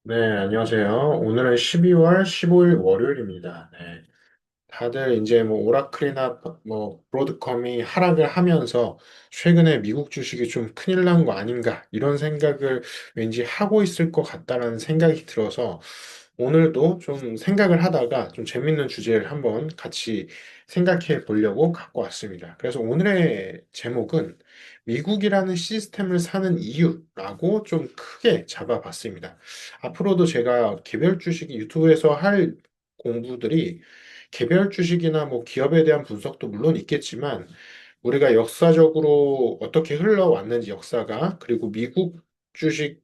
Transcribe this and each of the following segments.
네, 안녕하세요. 오늘은 12월 15일 월요일입니다. 네. 다들 이제 뭐 오라클이나 뭐 브로드컴이 하락을 하면서 최근에 미국 주식이 좀 큰일 난 거 아닌가 이런 생각을 왠지 하고 있을 것 같다라는 생각이 들어서 오늘도 좀 생각을 하다가 좀 재밌는 주제를 한번 같이 생각해 보려고 갖고 왔습니다. 그래서 오늘의 제목은 미국이라는 시스템을 사는 이유라고 좀 크게 잡아봤습니다. 앞으로도 제가 개별 주식이 유튜브에서 할 공부들이 개별 주식이나 뭐 기업에 대한 분석도 물론 있겠지만 우리가 역사적으로 어떻게 흘러왔는지 역사가 그리고 주식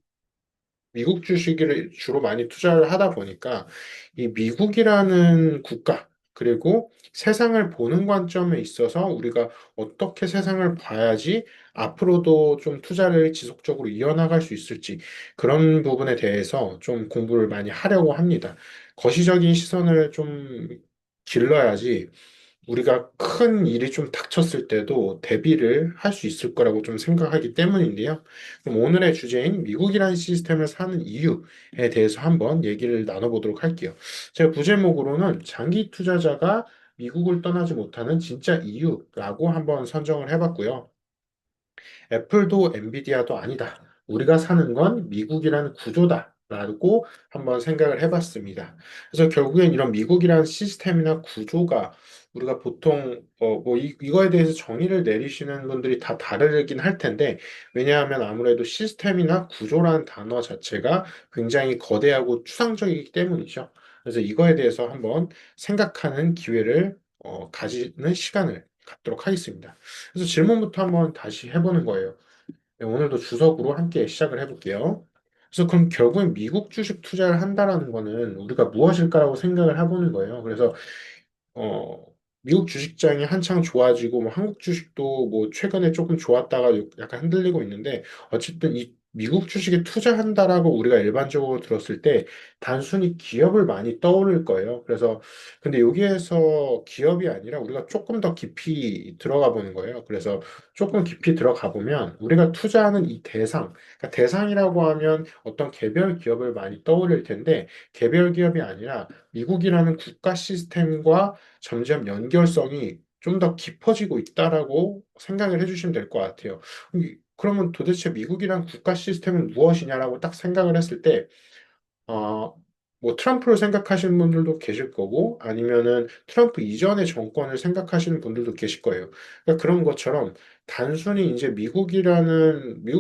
미국 주식을 주로 많이 투자를 하다 보니까 이 미국이라는 국가, 그리고 세상을 보는 관점에 있어서 우리가 어떻게 세상을 봐야지 앞으로도 좀 투자를 지속적으로 이어나갈 수 있을지 그런 부분에 대해서 좀 공부를 많이 하려고 합니다. 거시적인 시선을 좀 길러야지 우리가 큰 일이 좀 닥쳤을 때도 대비를 할 수 있을 거라고 좀 생각하기 때문인데요. 그럼 오늘의 주제인 미국이라는 시스템을 사는 이유에 대해서 한번 얘기를 나눠보도록 할게요. 제가 부제목으로는 장기 투자자가 미국을 떠나지 못하는 진짜 이유라고 한번 선정을 해봤고요. 애플도 엔비디아도 아니다. 우리가 사는 건 미국이라는 구조다. 라고 한번 생각을 해봤습니다. 그래서 결국엔 이런 미국이라는 시스템이나 구조가 우리가 보통 뭐 이거에 대해서 정의를 내리시는 분들이 다 다르긴 할 텐데 왜냐하면 아무래도 시스템이나 구조라는 단어 자체가 굉장히 거대하고 추상적이기 때문이죠. 그래서 이거에 대해서 한번 생각하는 기회를 가지는 시간을 갖도록 하겠습니다. 그래서 질문부터 한번 다시 해보는 거예요. 네, 오늘도 주석으로 함께 시작을 해볼게요. 그래서 그럼 결국엔 미국 주식 투자를 한다라는 거는 우리가 무엇일까라고 생각을 해보는 거예요. 그래서 어, 미국 주식장이 한창 좋아지고, 뭐 한국 주식도 뭐 최근에 조금 좋았다가 약간 흔들리고 있는데, 어쨌든 이 미국 주식에 투자한다라고 우리가 일반적으로 들었을 때, 단순히 기업을 많이 떠올릴 거예요. 그래서, 근데 여기에서 기업이 아니라 우리가 조금 더 깊이 들어가 보는 거예요. 그래서 조금 깊이 들어가 보면, 우리가 투자하는 이 대상, 그러니까 대상이라고 하면 어떤 개별 기업을 많이 떠올릴 텐데, 개별 기업이 아니라 미국이라는 국가 시스템과 점점 연결성이 좀 더 깊어지고 있다라고 생각을 해주시면 될 것 같아요. 그러면 도대체 미국이란 국가 시스템은 무엇이냐라고 딱 생각을 했을 때, 어, 뭐 트럼프를 생각하시는 분들도 계실 거고 아니면은 트럼프 이전의 정권을 생각하시는 분들도 계실 거예요. 그러니까 그런 것처럼 단순히 이제 미국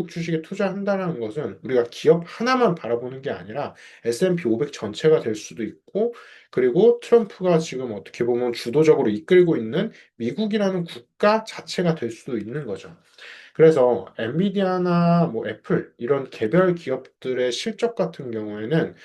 주식에 투자한다는 것은 우리가 기업 하나만 바라보는 게 아니라 S&P 500 전체가 될 수도 있고 그리고 트럼프가 지금 어떻게 보면 주도적으로 이끌고 있는 미국이라는 국가 자체가 될 수도 있는 거죠. 그래서 엔비디아나 뭐 애플 이런 개별 기업들의 실적 같은 경우에는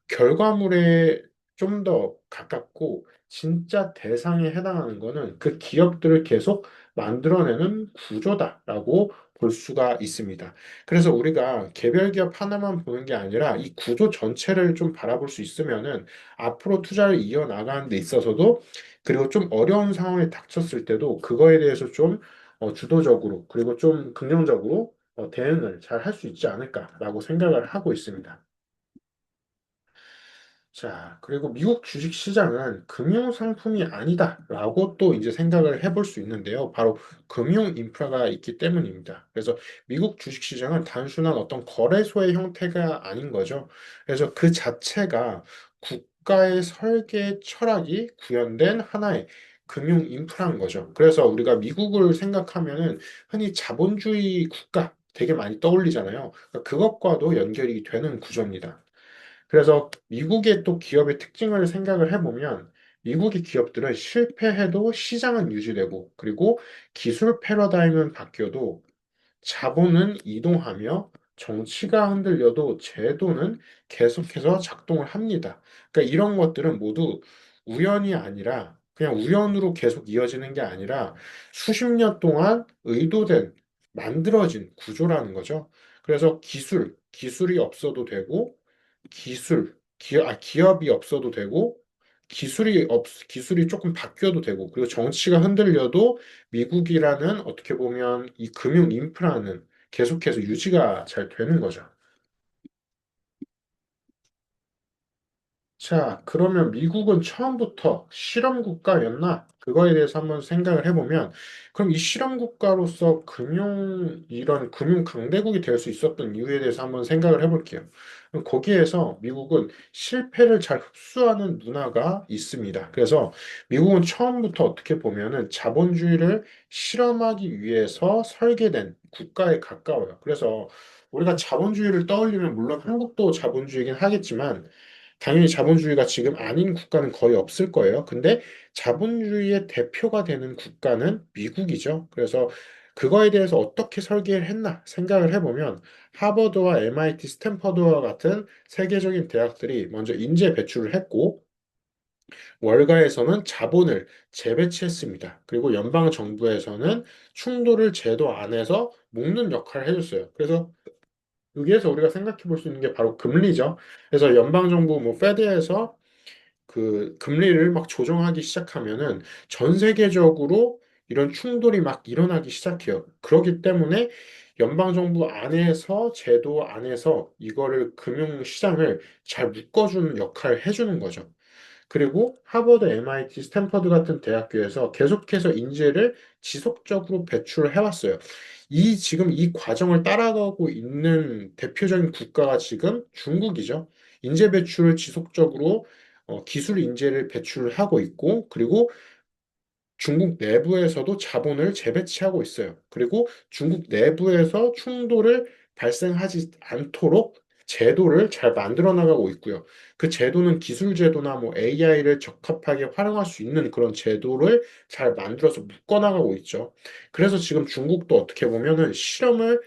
결과물에 좀 더 가깝고 진짜 대상에 해당하는 거는 그 기업들을 계속 만들어내는 구조다라고 볼 수가 있습니다. 그래서 우리가 개별 기업 하나만 보는 게 아니라 이 구조 전체를 좀 바라볼 수 있으면은 앞으로 투자를 이어나가는 데 있어서도 그리고 좀 어려운 상황에 닥쳤을 때도 그거에 대해서 좀 주도적으로 그리고 좀 긍정적으로 대응을 잘 할 수 있지 않을까라고 생각을 하고 있습니다. 자, 그리고 미국 주식 시장은 금융 상품이 아니다라고 또 이제 생각을 해볼 수 있는데요. 바로 금융 인프라가 있기 때문입니다. 그래서 미국 주식 시장은 단순한 어떤 거래소의 형태가 아닌 거죠. 그래서 그 자체가 국가의 설계 철학이 구현된 하나의 금융 인프라인 거죠. 그래서 우리가 미국을 생각하면은 흔히 자본주의 국가 되게 많이 떠올리잖아요. 그러니까 그것과도 연결이 되는 구조입니다. 그래서 미국의 또 기업의 특징을 생각을 해보면 미국의 기업들은 실패해도 시장은 유지되고 그리고 기술 패러다임은 바뀌어도 자본은 이동하며 정치가 흔들려도 제도는 계속해서 작동을 합니다. 그러니까 이런 것들은 모두 우연이 아니라 그냥 우연으로 계속 이어지는 게 아니라 수십 년 동안 의도된 만들어진 구조라는 거죠. 그래서 기술이 없어도 되고 기업이 없어도 되고 기술이 조금 바뀌어도 되고 그리고 정치가 흔들려도 미국이라는 어떻게 보면 이 금융 인프라는 계속해서 유지가 잘 되는 거죠. 자, 그러면 미국은 처음부터 실험 국가였나? 그거에 대해서 한번 생각을 해보면, 그럼 이 실험 국가로서 이런 금융 강대국이 될 수 있었던 이유에 대해서 한번 생각을 해볼게요. 그럼 거기에서 미국은 실패를 잘 흡수하는 문화가 있습니다. 그래서 미국은 처음부터 어떻게 보면은 자본주의를 실험하기 위해서 설계된 국가에 가까워요. 그래서 우리가 자본주의를 떠올리면 물론 한국도 자본주의긴 하겠지만, 당연히 자본주의가 지금 아닌 국가는 거의 없을 거예요. 근데 자본주의의 대표가 되는 국가는 미국이죠. 그래서 그거에 대해서 어떻게 설계를 했나 생각을 해보면 하버드와 MIT, 스탠퍼드와 같은 세계적인 대학들이 먼저 인재 배출을 했고 월가에서는 자본을 재배치했습니다. 그리고 연방 정부에서는 충돌을 제도 안에서 묶는 역할을 해줬어요. 그래서 여기에서 우리가 생각해 볼 수 있는 게 바로 금리죠. 그래서 연방정부 뭐 페드에서 그 금리를 막 조정하기 시작하면은 전 세계적으로 이런 충돌이 막 일어나기 시작해요. 그렇기 때문에 연방정부 안에서 제도 안에서 이거를 금융시장을 잘 묶어주는 역할을 해주는 거죠. 그리고 하버드, MIT, 스탠퍼드 같은 대학교에서 계속해서 인재를 지속적으로 배출을 해왔어요. 지금 이 과정을 따라가고 있는 대표적인 국가가 지금 중국이죠. 인재 배출을 지속적으로 기술 인재를 배출을 하고 있고, 그리고 중국 내부에서도 자본을 재배치하고 있어요. 그리고 중국 내부에서 충돌을 발생하지 않도록 제도를 잘 만들어 나가고 있고요. 그 제도는 기술 제도나 뭐 AI를 적합하게 활용할 수 있는 그런 제도를 잘 만들어서 묶어 나가고 있죠. 그래서 지금 중국도 어떻게 보면은 실험을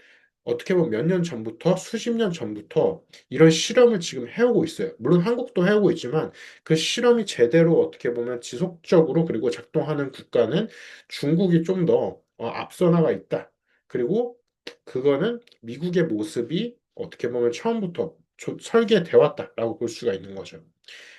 어떻게 보면 몇 년 전부터 수십 년 전부터 이런 실험을 지금 해오고 있어요. 물론 한국도 해오고 있지만 그 실험이 제대로 어떻게 보면 지속적으로 그리고 작동하는 국가는 중국이 좀 더 앞서 나가 있다. 그리고 그거는 미국의 모습이 어떻게 보면 처음부터 설계돼 왔다라고 볼 수가 있는 거죠.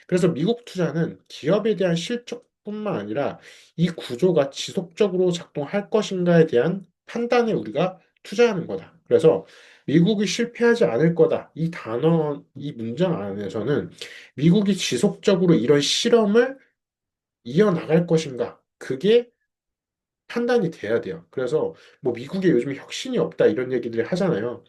그래서 미국 투자는 기업에 대한 실적뿐만 아니라 이 구조가 지속적으로 작동할 것인가에 대한 판단에 우리가 투자하는 거다. 그래서 미국이 실패하지 않을 거다. 이 단어, 이 문장 안에서는 미국이 지속적으로 이런 실험을 이어나갈 것인가? 그게 판단이 돼야 돼요. 그래서 뭐 미국에 요즘 혁신이 없다 이런 얘기들을 하잖아요.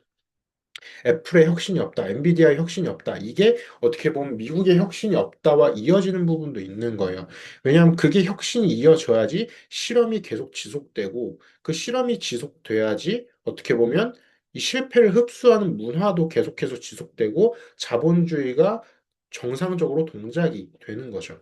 애플의 혁신이 없다, 엔비디아의 혁신이 없다. 이게 어떻게 보면 미국의 혁신이 없다와 이어지는 부분도 있는 거예요. 왜냐하면 그게 혁신이 이어져야지 실험이 계속 지속되고 그 실험이 지속돼야지 어떻게 보면 이 실패를 흡수하는 문화도 계속해서 지속되고 자본주의가 정상적으로 동작이 되는 거죠.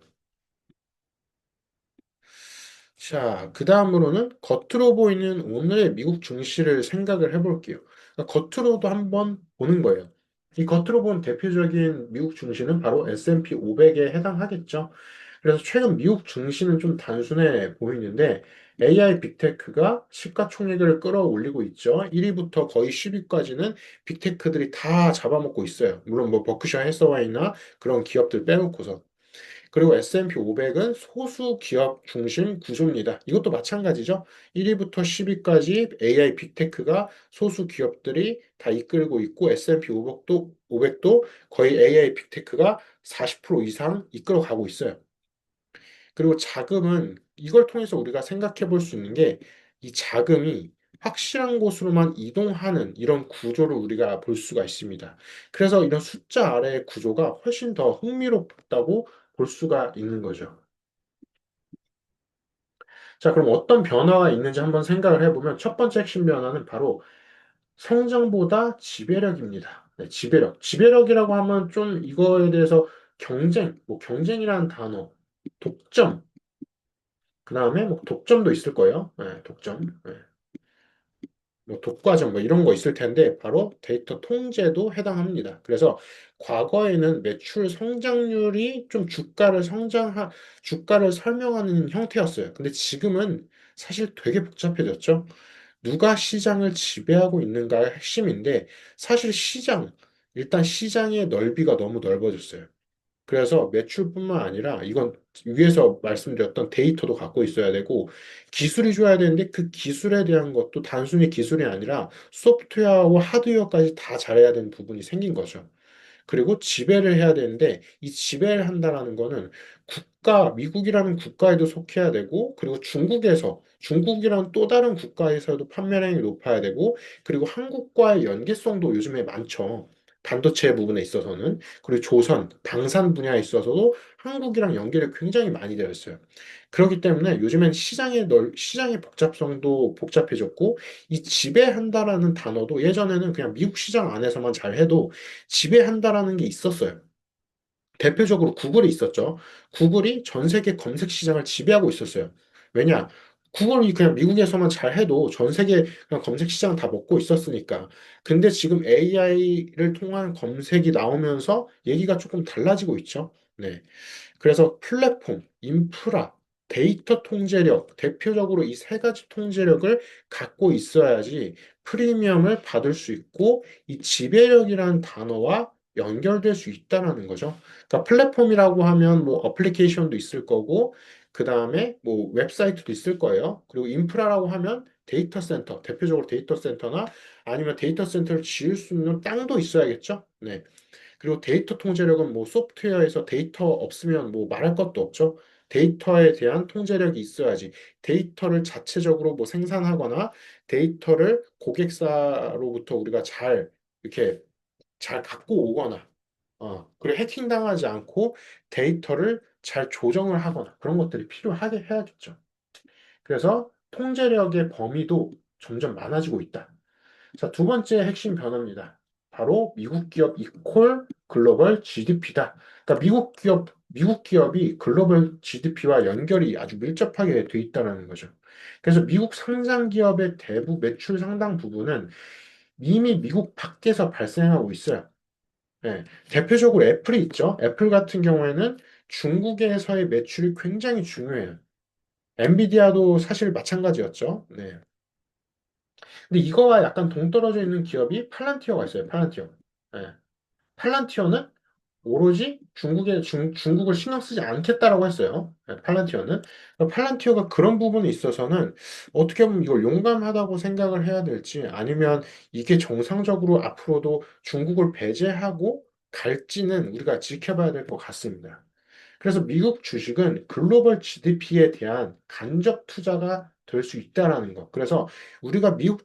자, 그 다음으로는 겉으로 보이는 오늘의 미국 증시를 생각을 해볼게요. 그러니까 겉으로도 한번 보는 거예요. 이 겉으로 본 대표적인 미국 증시는 바로 S&P 500에 해당하겠죠. 그래서 최근 미국 증시는 좀 단순해 보이는데 AI 빅테크가 시가총액을 끌어올리고 있죠. 1위부터 거의 10위까지는 빅테크들이 다 잡아먹고 있어요. 물론 뭐 버크셔 해서웨이나 그런 기업들 빼놓고서. 그리고 S&P 500은 소수 기업 중심 구조입니다. 이것도 마찬가지죠. 1위부터 10위까지 AI 빅테크가 소수 기업들이 다 이끌고 있고 S&P 500도 거의 AI 빅테크가 40% 이상 이끌어 가고 있어요. 그리고 자금은 이걸 통해서 우리가 생각해 볼 수 있는 게 이 자금이 확실한 곳으로만 이동하는 이런 구조를 우리가 볼 수가 있습니다. 그래서 이런 숫자 아래의 구조가 훨씬 더 흥미롭다고 볼 수가 있는 거죠. 자, 그럼 어떤 변화가 있는지 한번 생각을 해보면 첫 번째 핵심 변화는 바로 성장보다 지배력입니다. 네, 지배력. 지배력이라고 하면 좀 이거에 대해서 뭐 경쟁이라는 단어, 독점, 그 다음에 뭐 독점도 있을 거예요. 네, 독점. 네. 뭐 독과점 뭐 이런 거 있을 텐데 바로 데이터 통제도 해당합니다. 그래서 과거에는 매출 성장률이 좀 주가를 설명하는 형태였어요. 근데 지금은 사실 되게 복잡해졌죠. 누가 시장을 지배하고 있는가가 핵심인데 사실 일단 시장의 넓이가 너무 넓어졌어요. 그래서 매출뿐만 아니라 이건 위에서 말씀드렸던 데이터도 갖고 있어야 되고 기술이 좋아야 되는데 그 기술에 대한 것도 단순히 기술이 아니라 소프트웨어하고 하드웨어까지 다 잘해야 되는 부분이 생긴 거죠. 그리고 지배를 해야 되는데 이 지배를 한다라는 거는 미국이라는 국가에도 속해야 되고 그리고 중국이라는 또 다른 국가에서도 판매량이 높아야 되고 그리고 한국과의 연계성도 요즘에 많죠. 반도체 부분에 있어서는 그리고 방산 분야에 있어서도 한국이랑 연결이 굉장히 많이 되어 있어요. 그렇기 때문에 요즘엔 시장의 복잡성도 복잡해졌고 이 지배한다라는 단어도 예전에는 그냥 미국 시장 안에서만 잘 해도 지배한다라는 게 있었어요. 대표적으로 구글이 있었죠. 구글이 전 세계 검색 시장을 지배하고 있었어요. 왜냐? 구글이 그냥 미국에서만 잘 해도 전 세계 그냥 검색 시장 다 먹고 있었으니까. 근데 지금 AI를 통한 검색이 나오면서 얘기가 조금 달라지고 있죠. 네. 그래서 플랫폼, 인프라, 데이터 통제력, 대표적으로 이 세 가지 통제력을 갖고 있어야지 프리미엄을 받을 수 있고 이 지배력이라는 단어와 연결될 수 있다는 거죠. 그러니까 플랫폼이라고 하면 뭐 어플리케이션도 있을 거고 그 다음에 뭐 웹사이트도 있을 거예요. 그리고 인프라라고 하면 데이터 센터, 대표적으로 데이터 센터나 아니면 데이터 센터를 지을 수 있는 땅도 있어야겠죠. 네. 그리고 데이터 통제력은 뭐 소프트웨어에서 데이터 없으면 뭐 말할 것도 없죠. 데이터에 대한 통제력이 있어야지. 데이터를 자체적으로 뭐 생산하거나 데이터를 고객사로부터 우리가 이렇게 잘 갖고 오거나, 그리고 해킹당하지 않고 데이터를 잘 조정을 하거나 그런 것들이 필요하게 해야겠죠. 그래서 통제력의 범위도 점점 많아지고 있다. 자, 두 번째 핵심 변화입니다. 바로 미국 기업 이퀄 글로벌 GDP다. 그러니까 미국 기업이 글로벌 GDP와 연결이 아주 밀접하게 돼 있다는 거죠. 그래서 미국 상장 기업의 매출 상당 부분은 이미 미국 밖에서 발생하고 있어요. 예, 대표적으로 애플이 있죠. 애플 같은 경우에는 중국에서의 매출이 굉장히 중요해요. 엔비디아도 사실 마찬가지였죠. 네. 근데 이거와 약간 동떨어져 있는 기업이 팔란티어가 있어요. 팔란티어. 예. 팔란티어는 오로지 중국을 신경 쓰지 않겠다라고 했어요. 예, 팔란티어는. 팔란티어가 그런 부분에 있어서는 어떻게 보면 이걸 용감하다고 생각을 해야 될지 아니면 이게 정상적으로 앞으로도 중국을 배제하고 갈지는 우리가 지켜봐야 될 것 같습니다. 그래서 미국 주식은 글로벌 GDP에 대한 간접 투자가 될 수 있다라는 거. 그래서 우리가 미국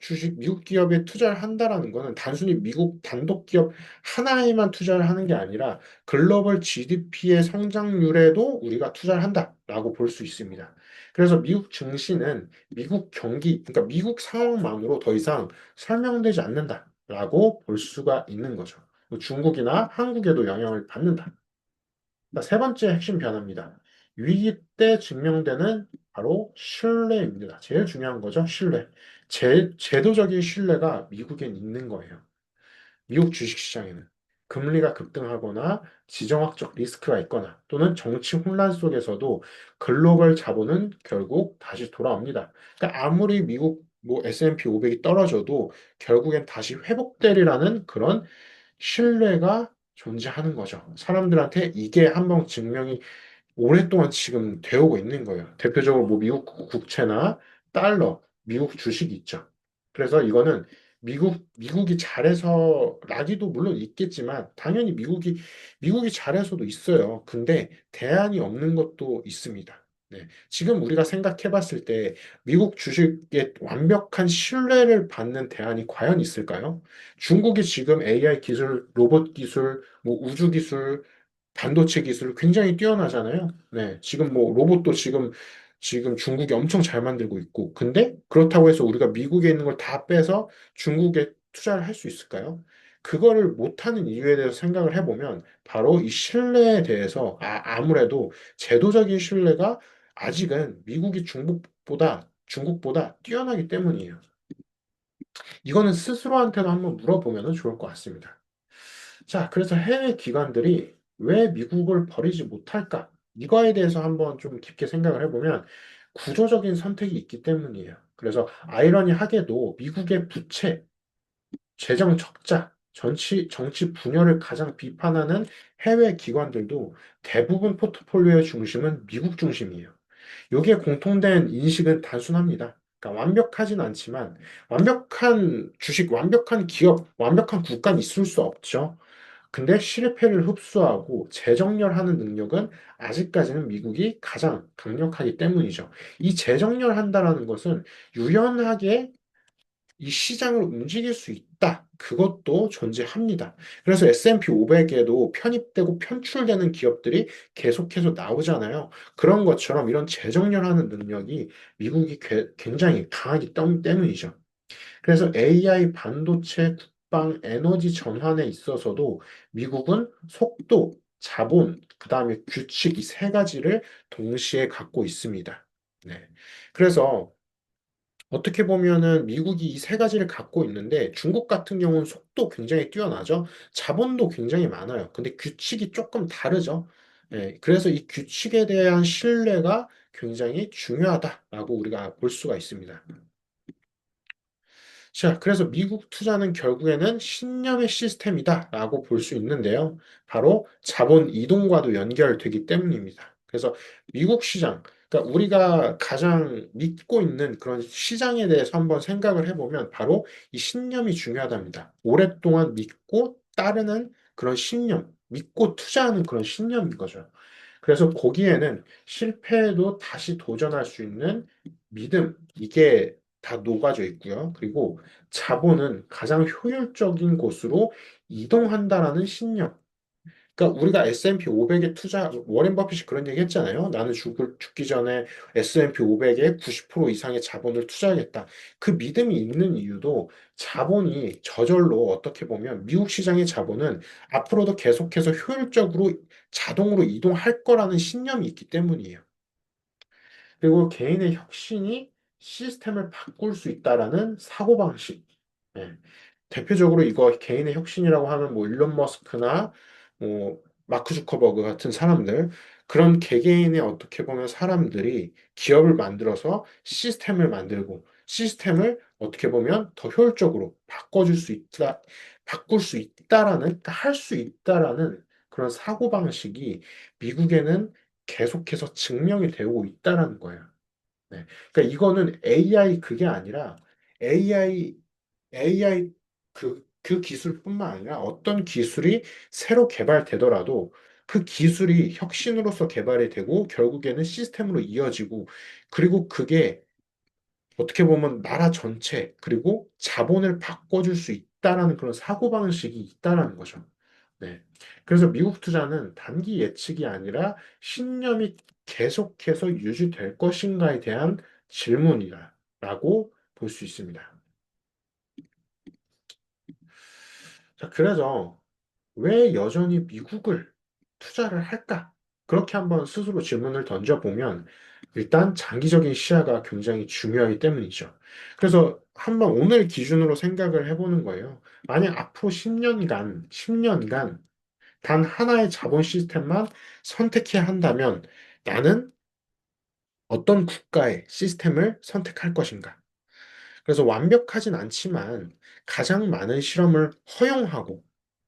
기업에 투자를 한다라는 거는 단순히 미국 단독 기업 하나에만 투자를 하는 게 아니라 글로벌 GDP의 성장률에도 우리가 투자를 한다라고 볼 수 있습니다. 그래서 미국 증시는 그러니까 미국 상황만으로 더 이상 설명되지 않는다라고 볼 수가 있는 거죠. 중국이나 한국에도 영향을 받는다. 세 번째 핵심 변화입니다. 위기 때 증명되는 바로 신뢰입니다. 제일 중요한 거죠, 신뢰. 제도적인 신뢰가 미국엔 있는 거예요. 미국 주식시장에는. 금리가 급등하거나 지정학적 리스크가 있거나 또는 정치 혼란 속에서도 글로벌 자본은 결국 다시 돌아옵니다. 그러니까 아무리 미국 뭐 S&P 500이 떨어져도 결국엔 다시 회복되리라는 그런 신뢰가 존재하는 거죠. 사람들한테 이게 한번 증명이 오랫동안 지금 되어오고 있는 거예요. 대표적으로 뭐 미국 국채나 달러, 미국 주식이 있죠. 그래서 이거는 미국이 잘해서 라기도 물론 있겠지만 당연히 미국이 잘해서도 있어요. 근데 대안이 없는 것도 있습니다. 네. 지금 우리가 생각해 봤을 때 미국 주식에 완벽한 신뢰를 받는 대안이 과연 있을까요? 중국이 지금 AI 기술, 로봇 기술, 뭐 우주 기술, 반도체 기술 굉장히 뛰어나잖아요. 네, 지금 뭐 로봇도 지금 중국이 엄청 잘 만들고 있고, 근데 그렇다고 해서 우리가 미국에 있는 걸 다 빼서 중국에 투자를 할 수 있을까요? 그거를 못하는 이유에 대해서 생각을 해보면 바로 이 신뢰에 대해서 아무래도 제도적인 신뢰가 아직은 미국이 중국보다 뛰어나기 때문이에요. 이거는 스스로한테도 한번 물어보면 좋을 것 같습니다. 자, 그래서 해외 기관들이 왜 미국을 버리지 못할까? 이거에 대해서 한번 좀 깊게 생각을 해보면 구조적인 선택이 있기 때문이에요. 그래서 아이러니하게도 미국의 부채, 재정 적자, 정치 분열을 가장 비판하는 해외 기관들도 대부분 포트폴리오의 중심은 미국 중심이에요. 여기에 공통된 인식은 단순합니다. 그러니까 완벽하진 않지만 완벽한 주식, 완벽한 기업, 완벽한 국가는 있을 수 없죠. 근데 실패를 흡수하고 재정렬하는 능력은 아직까지는 미국이 가장 강력하기 때문이죠. 이 재정렬한다라는 것은 유연하게 이 시장을 움직일 수 있다. 그것도 존재합니다. 그래서 S&P 500에도 편입되고 편출되는 기업들이 계속해서 나오잖아요. 그런 것처럼 이런 재정렬하는 능력이 미국이 굉장히 강하기 때문이죠. 그래서 AI, 반도체, 국방, 에너지 전환에 있어서도 미국은 속도, 자본, 그다음에 규칙 이 세 가지를 동시에 갖고 있습니다. 네. 그래서 어떻게 보면은 미국이 이 세 가지를 갖고 있는데 중국 같은 경우는 속도 굉장히 뛰어나죠. 자본도 굉장히 많아요. 근데 규칙이 조금 다르죠. 그래서 이 규칙에 대한 신뢰가 굉장히 중요하다라고 우리가 볼 수가 있습니다. 자, 그래서 미국 투자는 결국에는 신념의 시스템이다라고 볼 수 있는데요. 바로 자본 이동과도 연결되기 때문입니다. 그래서 미국 시장, 그러니까 우리가 가장 믿고 있는 그런 시장에 대해서 한번 생각을 해보면 바로 이 신념이 중요하답니다. 오랫동안 믿고 따르는 그런 신념, 믿고 투자하는 그런 신념인 거죠. 그래서 거기에는 실패해도 다시 도전할 수 있는 믿음, 이게 다 녹아져 있고요. 그리고 자본은 가장 효율적인 곳으로 이동한다라는 신념. 그러니까 우리가 S&P 500에 투자, 워렌 버핏이 그런 얘기 했잖아요. 나는 죽기 전에 S&P 500에 90% 이상의 자본을 투자하겠다. 그 믿음이 있는 이유도 자본이 저절로 어떻게 보면 미국 시장의 자본은 앞으로도 계속해서 효율적으로 자동으로 이동할 거라는 신념이 있기 때문이에요. 그리고 개인의 혁신이 시스템을 바꿀 수 있다라는 사고방식. 예. 대표적으로 이거 개인의 혁신이라고 하면 뭐 일론 머스크나 뭐 마크 주커버그 같은 사람들 그런 개개인의 어떻게 보면 사람들이 기업을 만들어서 시스템을 만들고 시스템을 어떻게 보면 더 효율적으로 바꿔줄 수 있다, 바꿀 수 있다라는, 그러니까 할 수 있다라는 그런 사고방식이 미국에는 계속해서 증명이 되고 있다라는 거예요. 네. 그러니까 이거는 AI 그게 아니라 AI AI 그 기술뿐만 아니라 어떤 기술이 새로 개발되더라도 그 기술이 혁신으로서 개발이 되고 결국에는 시스템으로 이어지고 그리고 그게 어떻게 보면 나라 전체 그리고 자본을 바꿔줄 수 있다라는 그런 사고방식이 있다라는 거죠. 네. 그래서 미국 투자는 단기 예측이 아니라 신념이 계속해서 유지될 것인가에 대한 질문이라고 볼 수 있습니다. 자, 그래서 왜 여전히 미국을 투자를 할까? 그렇게 한번 스스로 질문을 던져보면 일단 장기적인 시야가 굉장히 중요하기 때문이죠. 그래서 한번 오늘 기준으로 생각을 해보는 거예요. 만약 앞으로 10년간 단 하나의 자본 시스템만 선택해야 한다면 나는 어떤 국가의 시스템을 선택할 것인가? 그래서 완벽하진 않지만 가장 많은 실험을 허용하고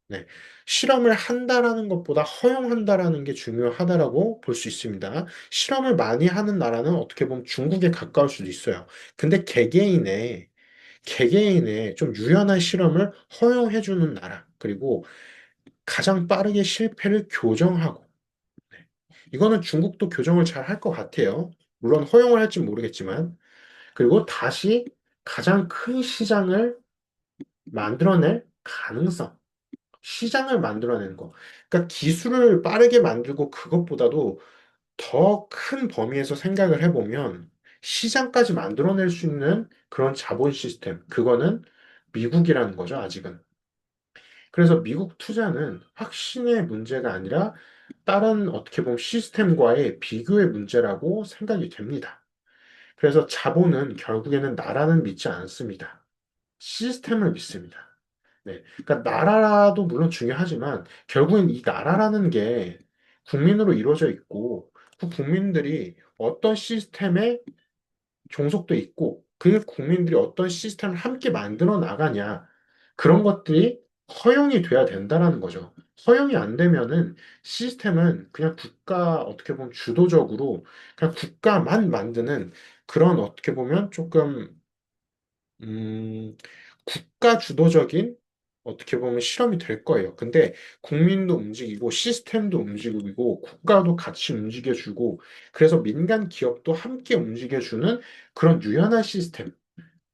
네. 실험을 한다라는 것보다 허용한다라는 게 중요하다라고 볼 수 있습니다. 실험을 많이 하는 나라는 어떻게 보면 중국에 가까울 수도 있어요. 근데 개개인의 좀 유연한 실험을 허용해주는 나라, 그리고 가장 빠르게 실패를 교정하고, 네. 이거는 중국도 교정을 잘 할 것 같아요. 물론 허용을 할지 모르겠지만, 그리고 다시 가장 큰 시장을 만들어낼 가능성. 시장을 만들어내는 거. 그러니까 기술을 빠르게 만들고 그것보다도 더 큰 범위에서 생각을 해보면 시장까지 만들어낼 수 있는 그런 자본 시스템. 그거는 미국이라는 거죠, 아직은. 그래서 미국 투자는 확신의 문제가 아니라 다른 어떻게 보면 시스템과의 비교의 문제라고 생각이 됩니다. 그래서 자본은 결국에는 나라는 믿지 않습니다. 시스템을 믿습니다. 네. 그러니까 나라도 물론 중요하지만 결국엔 이 나라라는 게 국민으로 이루어져 있고 그 국민들이 어떤 시스템에 종속돼 있고 그 국민들이 어떤 시스템을 함께 만들어 나가냐 그런 것들이 허용이 돼야 된다라는 거죠. 허용이 안 되면은 시스템은 그냥 국가 어떻게 보면 주도적으로 그냥 국가만 만드는 그런 어떻게 보면 조금 음, 국가 주도적인 어떻게 보면 실험이 될 거예요. 근데 국민도 움직이고 시스템도 움직이고 국가도 같이 움직여주고 그래서 민간 기업도 함께 움직여주는 그런 유연한 시스템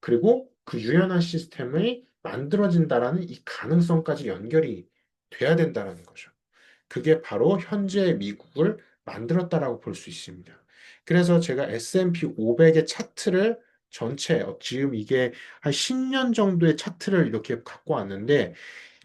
그리고 그 유연한 시스템이 만들어진다라는 이 가능성까지 연결이 돼야 된다라는 거죠. 그게 바로 현재 미국을 만들었다라고 볼 수 있습니다. 그래서 제가 S&P 500의 차트를 전체 지금 이게 한 10년 정도의 차트를 이렇게 갖고 왔는데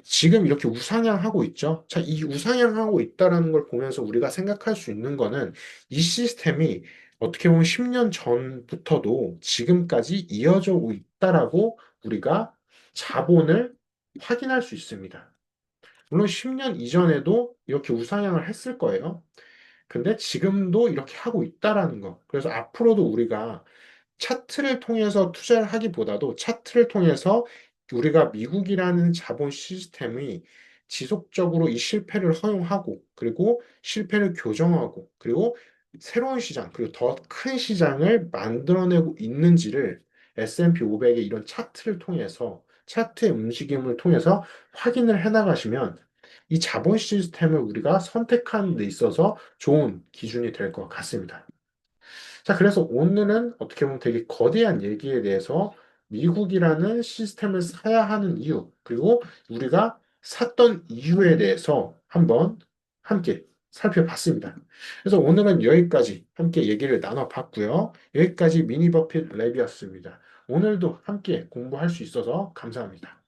지금 이렇게 우상향하고 있죠. 자, 이 우상향하고 있다라는 걸 보면서 우리가 생각할 수 있는 거는 이 시스템이 어떻게 보면 10년 전부터도 지금까지 이어져 오고 있다라고 우리가 자본을 확인할 수 있습니다. 물론 10년 이전에도 이렇게 우상향을 했을 거예요. 근데 지금도 이렇게 하고 있다라는 거. 그래서 앞으로도 우리가 차트를 통해서 투자를 하기보다도 차트를 통해서 우리가 미국이라는 자본 시스템이 지속적으로 이 실패를 허용하고 그리고 실패를 교정하고 그리고 새로운 시장 그리고 더 큰 시장을 만들어내고 있는지를 S&P 500의 이런 차트를 통해서 차트의 움직임을 통해서 확인을 해나가시면 이 자본 시스템을 우리가 선택하는 데 있어서 좋은 기준이 될 것 같습니다. 자, 그래서 오늘은 어떻게 보면 되게 거대한 얘기에 대해서 미국이라는 시스템을 사야 하는 이유, 그리고 우리가 샀던 이유에 대해서 한번 함께 살펴봤습니다. 그래서 오늘은 여기까지 함께 얘기를 나눠봤고요. 여기까지 미니 버핏 랩이었습니다. 오늘도 함께 공부할 수 있어서 감사합니다.